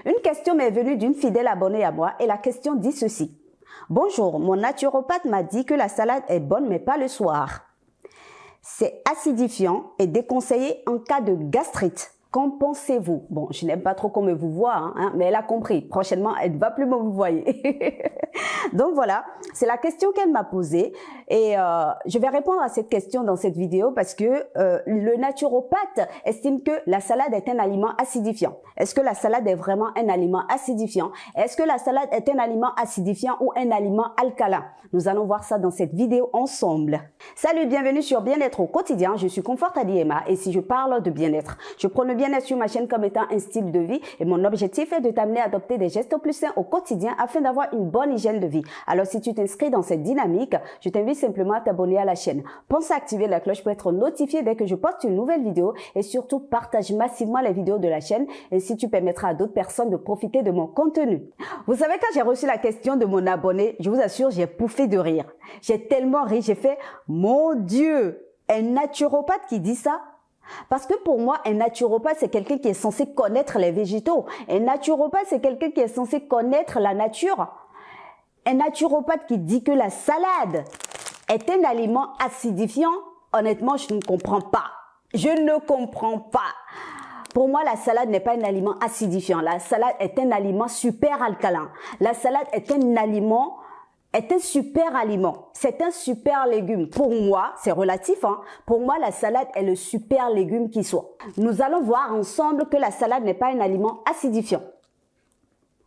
Une question m'est venue d'une fidèle abonnée à moi et la question dit ceci. Bonjour, mon naturopathe m'a dit que la salade est bonne mais pas le soir. C'est acidifiant et déconseillé en cas de gastrite. Qu'en pensez-vous? Bon, je n'aime pas trop qu'on me vous voit, mais elle a compris. Prochainement, elle ne va plus me vous voyer. Donc voilà, c'est la question qu'elle m'a posée et je vais répondre à cette question dans cette vidéo parce que le naturopathe estime que la salade est un aliment acidifiant. Est-ce que la salade est vraiment un aliment acidifiant? Est-ce que la salade est un aliment acidifiant ou un aliment alcalin? Nous allons voir ça dans cette vidéo ensemble. Salut, bienvenue sur Bien-être au quotidien. Je suis Comfort Adiema et si je parle de bien-être, je prends le bien-être sur ma chaîne comme étant un style de vie et mon objectif est de t'amener à adopter des gestes plus sains au quotidien afin d'avoir une bonne hygiène de vie. Alors si tu t'inscris dans cette dynamique, je t'invite simplement à t'abonner à la chaîne. Pense à activer la cloche pour être notifié dès que je poste une nouvelle vidéo et surtout partage massivement les vidéos de la chaîne et si tu permettras à d'autres personnes de profiter de mon contenu. Vous savez, quand j'ai reçu la question de mon abonné, je vous assure, j'ai pouffé de rire. J'ai tellement ri, j'ai fait « Mon Dieu, un naturopathe qui dit ça ?» Parce que pour moi, un naturopathe, c'est quelqu'un qui est censé connaître les végétaux. Un naturopathe, c'est quelqu'un qui est censé connaître la nature. Un naturopathe qui dit que la salade est un aliment acidifiant, honnêtement, je ne comprends pas. Je ne comprends pas. Pour moi, la salade n'est pas un aliment acidifiant. La salade est un aliment super alcalin. La salade est un super aliment. C'est un super légume. Pour moi, c'est relatif, pour moi, la salade est le super légume qui soit. Nous allons voir ensemble que la salade n'est pas un aliment acidifiant.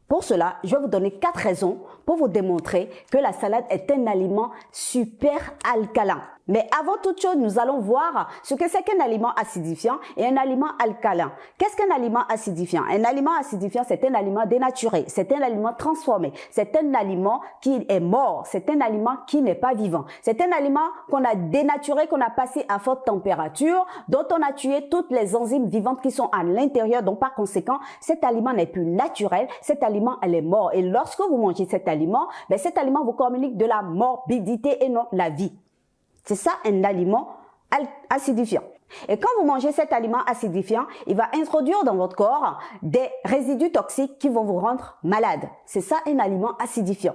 Pour cela, je vais vous donner 4 raisons pour vous démontrer que la salade est un aliment super alcalin. Mais avant toute chose, nous allons voir ce que c'est qu'un aliment acidifiant et un aliment alcalin. Qu'est-ce qu'un aliment acidifiant? Un aliment acidifiant, c'est un aliment dénaturé, c'est un aliment transformé, c'est un aliment qui est mort, c'est un aliment qui n'est pas vivant. C'est un aliment qu'on a dénaturé, qu'on a passé à forte température, dont on a tué toutes les enzymes vivantes qui sont à l'intérieur. Donc par conséquent, cet aliment n'est plus naturel, cet aliment, elle est mort. Et lorsque vous mangez cet aliment vous communique de la morbidité et non la vie. C'est ça un aliment acidifiant. Et quand vous mangez cet aliment acidifiant, il va introduire dans votre corps des résidus toxiques qui vont vous rendre malade. C'est ça un aliment acidifiant.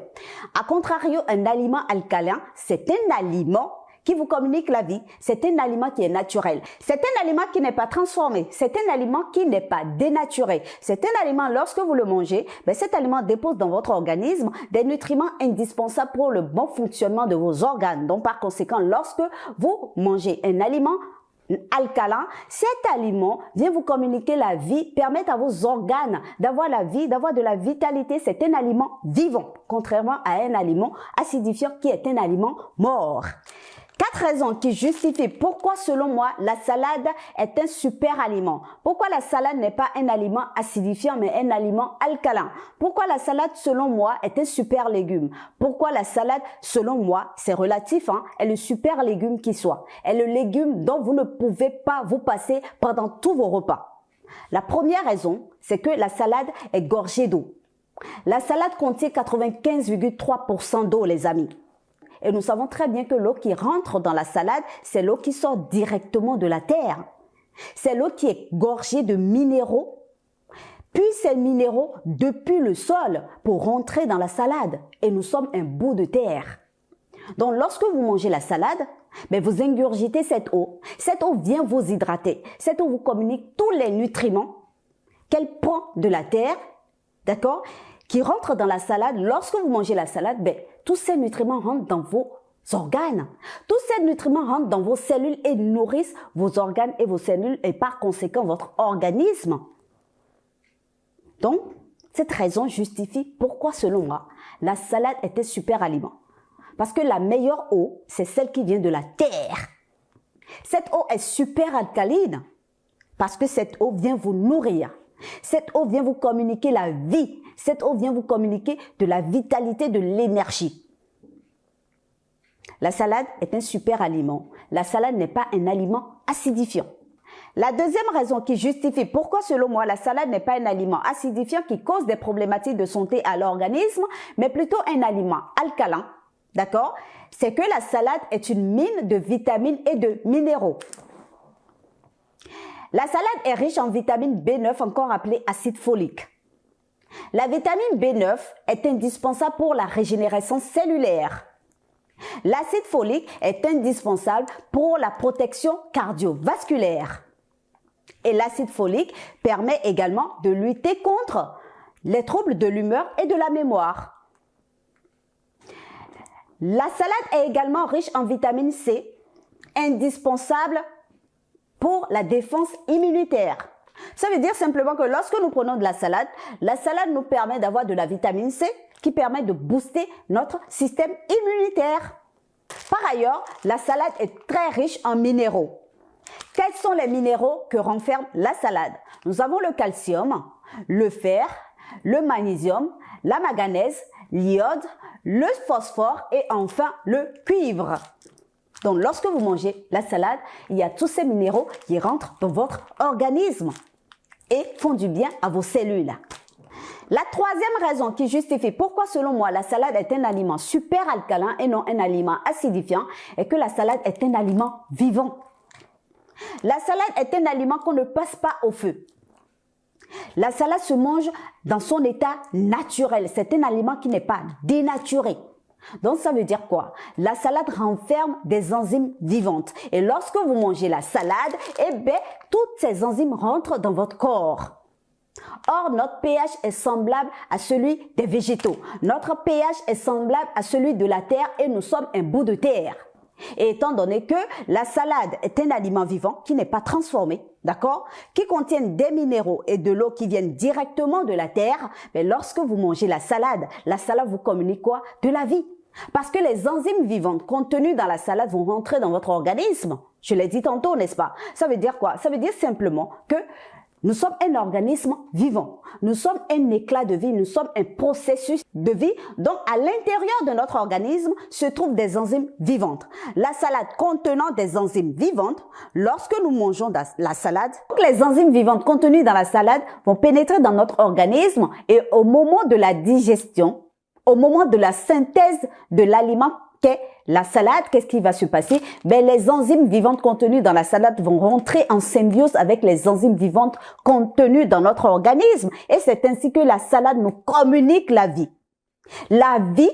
A contrario, un aliment alcalin, c'est un aliment qui vous communique la vie. C'est un aliment qui est naturel. C'est un aliment qui n'est pas transformé. C'est un aliment qui n'est pas dénaturé. C'est un aliment, lorsque vous le mangez, cet aliment dépose dans votre organisme des nutriments indispensables pour le bon fonctionnement de vos organes. Donc, par conséquent, lorsque vous mangez un aliment alcalin, cet aliment vient vous communiquer la vie, permettre à vos organes d'avoir la vie, d'avoir de la vitalité. C'est un aliment vivant, contrairement à un aliment acidifiant qui est un aliment mort. 4 raisons qui justifient pourquoi, selon moi, la salade est un super aliment. Pourquoi la salade n'est pas un aliment acidifiant, mais un aliment alcalin. Pourquoi la salade, selon moi, est un super légume. Pourquoi la salade, selon moi, c'est relatif, est le super légume qui soit. Est le légume dont vous ne pouvez pas vous passer pendant tous vos repas. La première raison, c'est que la salade est gorgée d'eau. La salade contient 95,3% d'eau, les amis. Et nous savons très bien que l'eau qui rentre dans la salade, c'est l'eau qui sort directement de la terre. C'est l'eau qui est gorgée de minéraux, puis ces minéraux depuis le sol pour rentrer dans la salade. Et nous sommes un bout de terre. Donc lorsque vous mangez la salade, vous ingurgitez cette eau. Cette eau vient vous hydrater. Cette eau vous communique tous les nutriments qu'elle prend de la terre, d'accord, qui rentrent dans la salade. Lorsque vous mangez la salade, tous ces nutriments rentrent dans vos organes. Tous ces nutriments rentrent dans vos cellules et nourrissent vos organes et vos cellules et par conséquent votre organisme. Donc, cette raison justifie pourquoi, selon moi, la salade est un super aliment. Parce que la meilleure eau, c'est celle qui vient de la terre. Cette eau est super alcaline parce que cette eau vient vous nourrir. Cette eau vient vous communiquer la vie. Cette eau vient vous communiquer de la vitalité, de l'énergie. La salade est un super aliment. La salade n'est pas un aliment acidifiant. La deuxième raison qui justifie pourquoi, selon moi, la salade n'est pas un aliment acidifiant qui cause des problématiques de santé à l'organisme, mais plutôt un aliment alcalin, d'accord? C'est que la salade est une mine de vitamines et de minéraux. La salade est riche en vitamine B9, encore appelée acide folique. La vitamine B9 est indispensable pour la régénération cellulaire. L'acide folique est indispensable pour la protection cardiovasculaire. Et l'acide folique permet également de lutter contre les troubles de l'humeur et de la mémoire. La salade est également riche en vitamine C, indispensable pour la défense immunitaire. Ça veut dire simplement que lorsque nous prenons de la salade nous permet d'avoir de la vitamine C qui permet de booster notre système immunitaire. Par ailleurs, la salade est très riche en minéraux. Quels sont les minéraux que renferme la salade? Nous avons le calcium, le fer, le magnésium, la manganèse, l'iode, le phosphore et enfin le cuivre. Donc lorsque vous mangez la salade, il y a tous ces minéraux qui rentrent dans votre organisme et font du bien à vos cellules. La troisième raison qui justifie pourquoi selon moi la salade est un aliment super alcalin et non un aliment acidifiant est que la salade est un aliment vivant. La salade est un aliment qu'on ne passe pas au feu. La salade se mange dans son état naturel. C'est un aliment qui n'est pas dénaturé. Donc ça veut dire quoi? La salade renferme des enzymes vivantes. Et lorsque vous mangez la salade, eh bien, toutes ces enzymes rentrent dans votre corps. Or, notre pH est semblable à celui des végétaux. Notre pH est semblable à celui de la terre et nous sommes un bout de terre. Et étant donné que la salade est un aliment vivant qui n'est pas transformé, d'accord, qui contient des minéraux et de l'eau qui viennent directement de la terre, mais lorsque vous mangez la salade vous communique quoi? De la vie. Parce que les enzymes vivantes contenues dans la salade vont rentrer dans votre organisme. Je l'ai dit tantôt, n'est-ce pas? Ça veut dire quoi? Ça veut dire simplement que nous sommes un organisme vivant. Nous sommes un éclat de vie. Nous sommes un processus de vie. Donc, à l'intérieur de notre organisme se trouvent des enzymes vivantes. La salade contenant des enzymes vivantes, lorsque nous mangeons la salade, les enzymes vivantes contenues dans la salade vont pénétrer dans notre organisme et au moment de la digestion, au moment de la synthèse de l'aliment qu'est la salade, qu'est-ce qui va se passer? Ben, les enzymes vivantes contenues dans la salade vont rentrer en symbiose avec les enzymes vivantes contenues dans notre organisme. Et c'est ainsi que la salade nous communique la vie. La vie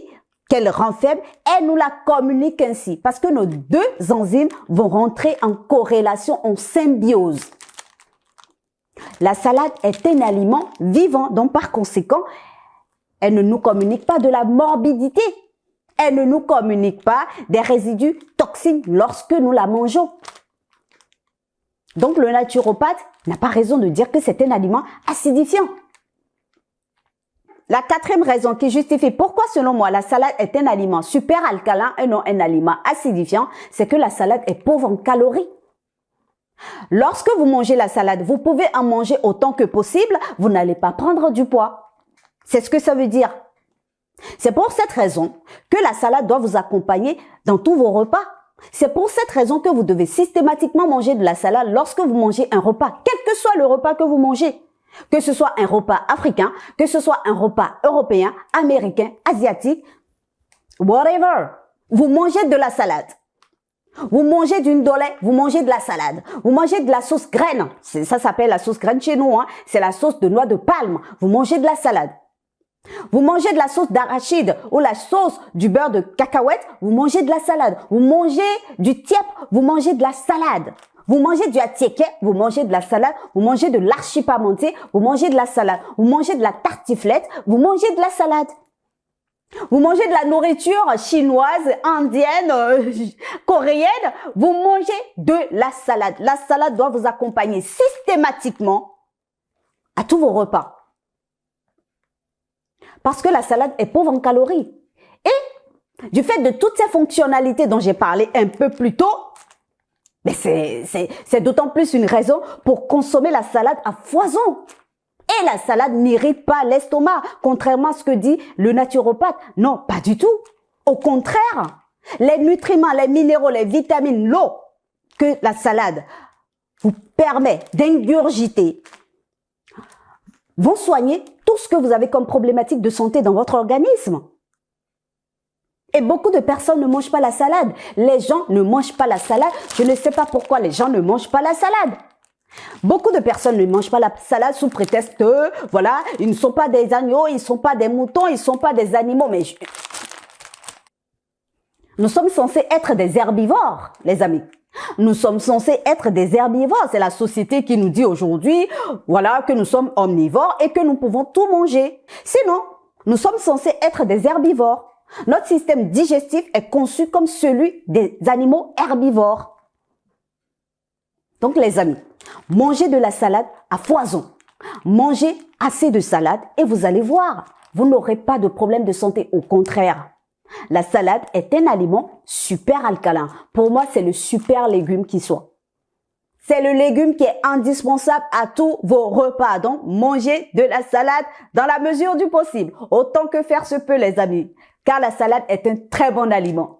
qu'elle renferme, elle nous la communique ainsi. Parce que nos deux enzymes vont rentrer en corrélation, en symbiose. La salade est un aliment vivant. Donc, par conséquent, elle ne nous communique pas de la morbidité. Elle ne nous communique pas des résidus toxiques lorsque nous la mangeons. Donc, le naturopathe n'a pas raison de dire que c'est un aliment acidifiant. La quatrième raison qui justifie pourquoi, selon moi, la salade est un aliment super alcalin et non un aliment acidifiant, c'est que la salade est pauvre en calories. Lorsque vous mangez la salade, vous pouvez en manger autant que possible, vous n'allez pas prendre du poids. C'est ce que ça veut dire. C'est pour cette raison que la salade doit vous accompagner dans tous vos repas. C'est pour cette raison que vous devez systématiquement manger de la salade lorsque vous mangez un repas, quel que soit le repas que vous mangez. Que ce soit un repas africain, que ce soit un repas européen, américain, asiatique, whatever. Vous mangez de la salade. Vous mangez d'une dolée, vous mangez de la salade. Vous mangez de la sauce graine. Ça s'appelle la sauce graine chez nous, hein. C'est la sauce de noix de palme. Vous mangez de la salade. Vous mangez de la sauce d'arachide ou la sauce du beurre de cacahuète, vous mangez de la salade. Vous mangez du tiep, vous mangez de la salade. Vous mangez du atiéké, vous mangez de la salade. Vous mangez de l'archipamonté, vous mangez de la salade. Vous mangez de la tartiflette, vous mangez de la salade. Vous mangez de la nourriture chinoise, indienne, coréenne, vous mangez de la salade. La salade doit vous accompagner systématiquement à tous vos repas. Parce que la salade est pauvre en calories. Et du fait de toutes ces fonctionnalités dont j'ai parlé un peu plus tôt, mais c'est d'autant plus une raison pour consommer la salade à foison. Et la salade n'irrite pas l'estomac, contrairement à ce que dit le naturopathe. Non, pas du tout. Au contraire, les nutriments, les minéraux, les vitamines, l'eau que la salade vous permet d'ingurgiter vont soigner tout ce que vous avez comme problématique de santé dans votre organisme. Et beaucoup de personnes ne mangent pas la salade. Les gens ne mangent pas la salade. Je ne sais pas pourquoi les gens ne mangent pas la salade. Beaucoup de personnes ne mangent pas la salade sous prétexte que, voilà, ils ne sont pas des agneaux, ils ne sont pas des moutons, ils ne sont pas des animaux. Mais nous sommes censés être des herbivores, les amis. Nous sommes censés être des herbivores. C'est la société qui nous dit aujourd'hui, voilà, que nous sommes omnivores et que nous pouvons tout manger. Sinon, nous sommes censés être des herbivores. Notre système digestif est conçu comme celui des animaux herbivores. Donc, les amis, mangez de la salade à foison. Mangez assez de salade et vous allez voir, vous n'aurez pas de problème de santé. Au contraire. La salade est un aliment super alcalin. Pour moi, c'est le super légume qui soit. C'est le légume qui est indispensable à tous vos repas. Donc, mangez de la salade dans la mesure du possible. Autant que faire se peut, les amis. Car la salade est un très bon aliment.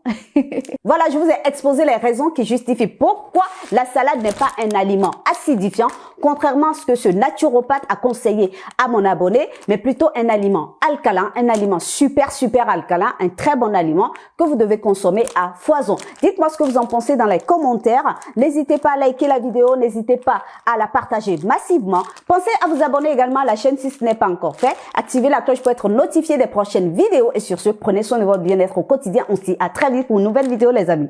Voilà, je vous ai exposé les raisons qui justifient pourquoi la salade n'est pas un aliment acidifiant, contrairement à ce que ce naturopathe a conseillé à mon abonné, mais plutôt un aliment alcalin, un aliment super alcalin, un très bon aliment que vous devez consommer à foison. Dites-moi ce que vous en pensez dans les commentaires. N'hésitez pas à liker la vidéo, n'hésitez pas à la partager massivement. Pensez à vous abonner également à la chaîne si ce n'est pas encore fait. Activez la cloche pour être notifié des prochaines vidéos et sur ce, prenez soin de votre bien-être au quotidien. On se dit à très vite pour une nouvelle vidéo, les amis.